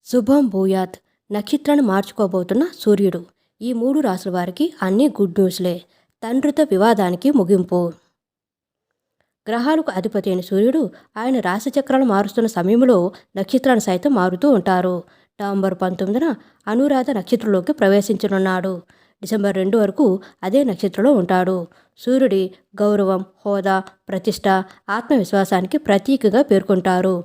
శుభం భూయాత్. నక్షత్రాన్ని మార్చుకోబోతున్న సూర్యుడు. ఈ 3 రాసుల వారికి అన్నీ గుడ్ న్యూస్లే. తండ్రితో వివాదానికి ముగింపు. గ్రహాలకు అధిపతి అయిన సూర్యుడు ఆయన రాశిచక్రాలు మారుస్తున్న సమయంలో నక్షత్రాన్ని సైతం మారుతూ ఉంటారు. నవంబర్ 19న అనురాధ నక్షత్రంలోకి ప్రవేశించనున్నాడు. డిసెంబర్ 2 వరకు అదే నక్షత్రంలో ఉంటాడు. సూర్యుడి గౌరవం, హోదా, ప్రతిష్ట, ఆత్మవిశ్వాసానికి ప్రతీకగా పేర్కొంటారు.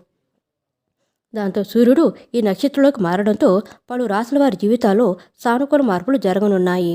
దాంతో సూర్యుడు ఈ నక్షత్రంలోకి మారడంతో పలు రాశుల వారి జీవితాల్లో సానుకూల మార్పులు జరగనున్నాయి.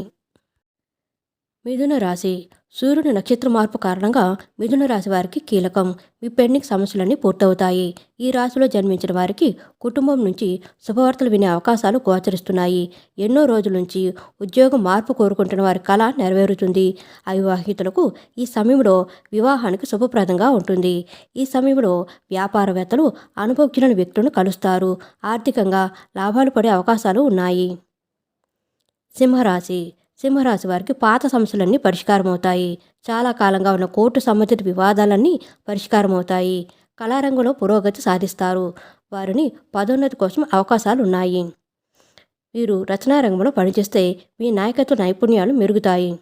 మిథున రాశి. సూర్యుని నక్షత్ర మార్పు కారణంగా మిథున రాశి వారికి కీలకం. మీ పెండింగ్ సమస్యలన్నీ పూర్తవుతాయి. ఈ రాశిలో జన్మించిన వారికి కుటుంబం నుంచి శుభవార్తలు వినే అవకాశాలు గోచరిస్తున్నాయి. ఎన్నో రోజుల నుంచి ఉద్యోగం మార్పు కోరుకుంటున్న వారి కళ నెరవేరుతుంది. అవివాహితులకు ఈ సమయంలో వివాహానికి శుభప్రదంగా ఉంటుంది. ఈ సమయంలో వ్యాపారవేత్తలు అనుభవజ్ఞులైన వ్యక్తులను కలుస్తారు. ఆర్థికంగా లాభాలు పడే అవకాశాలు ఉన్నాయి. సింహరాశి. సింహరాశి వారికి పాత సమస్యలన్నీ పరిష్కారమవుతాయి. చాలా కాలంగా ఉన్న కోర్టు సంబంధిత వివాదాలన్నీ పరిష్కారమవుతాయి. కళారంగంలో పురోగతి సాధిస్తారు. వారిని పదోన్నతి కోసం అవకాశాలు ఉన్నాయి. వీరు రచనా రంగంలో పనిచేస్తే మీ నాయకత్వ నైపుణ్యాలు మెరుగుతాయి.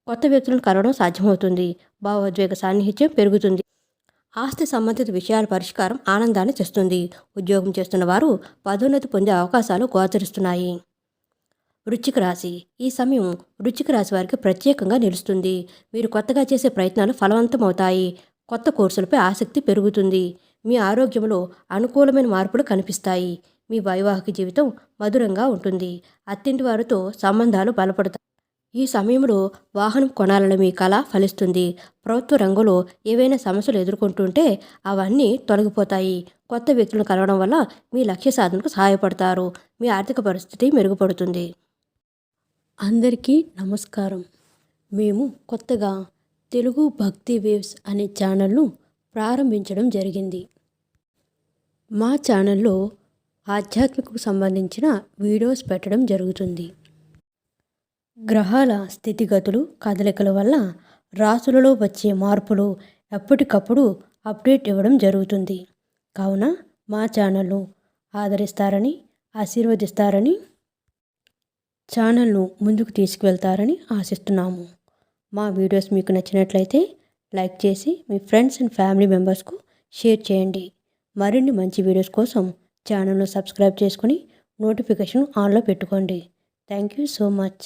కొత్త వ్యక్తులను కలవడం సాధ్యమవుతుంది. భావోద్వేగ సాన్నిహిత్యం పెరుగుతుంది. ఆస్తి సంబంధిత విషయాల పరిష్కారం ఆనందాన్ని తెస్తుంది. ఉద్యోగం చేస్తున్న వారు పదోన్నతి పొందే అవకాశాలు గోచరిస్తున్నాయి. వృశ్చిక రాశి. ఈ సమయం వృశ్చిక రాశి వారికి ప్రత్యేకంగా నిలుస్తుంది. మీరు కొత్తగా చేసే ప్రయత్నాలు ఫలవంతమవుతాయి. కొత్త కోర్సులపై ఆసక్తి పెరుగుతుంది. మీ ఆరోగ్యంలో అనుకూలమైన మార్పులు కనిపిస్తాయి. మీ వైవాహిక జీవితం మధురంగా ఉంటుంది. అత్తింటి వారితో సంబంధాలు బలపడతాయి. ఈ సమయంలో వాహనం కొనాలని మీ కళ ఫలిస్తుంది. ప్రభుత్వ రంగంలో ఏవైనా సమస్యలు ఎదుర్కొంటుంటే అవన్నీ తొలగిపోతాయి. కొత్త వ్యక్తులను కలవడం వల్ల మీ లక్ష్య సాధనకు సహాయపడతారు. మీ ఆర్థిక పరిస్థితి మెరుగుపడుతుంది. అందరికీ నమస్కారం. మేము కొత్తగా తెలుగు భక్తి వేవ్స్ అనే ఛానల్ను ప్రారంభించడం జరిగింది. మా ఛానల్లో ఆధ్యాత్మికకు సంబంధించిన వీడియోస్ పెట్టడం జరుగుతుంది. గ్రహాల స్థితిగతులు, కదలికల వల్ల రాసులలో వచ్చే మార్పులు ఎప్పటికప్పుడు అప్డేట్ ఇవ్వడం జరుగుతుంది. కావున మా ఛానల్ను ఆదరిస్తారని, ఆశీర్వదిస్తారని, ఛానల్ను ముందుకు తీసుకువెళ్తారని ఆశిస్తున్నాము. మా వీడియోస్ మీకు నచ్చినట్లయితే లైక్ చేసి మీ ఫ్రెండ్స్ అండ్ ఫ్యామిలీ మెంబర్స్కు షేర్ చేయండి. మరిన్ని మంచి వీడియోస్ కోసం ఛానల్ను సబ్స్క్రైబ్ చేసుకుని నోటిఫికేషన్ ఆన్లో పెట్టుకోండి. Thank you so much.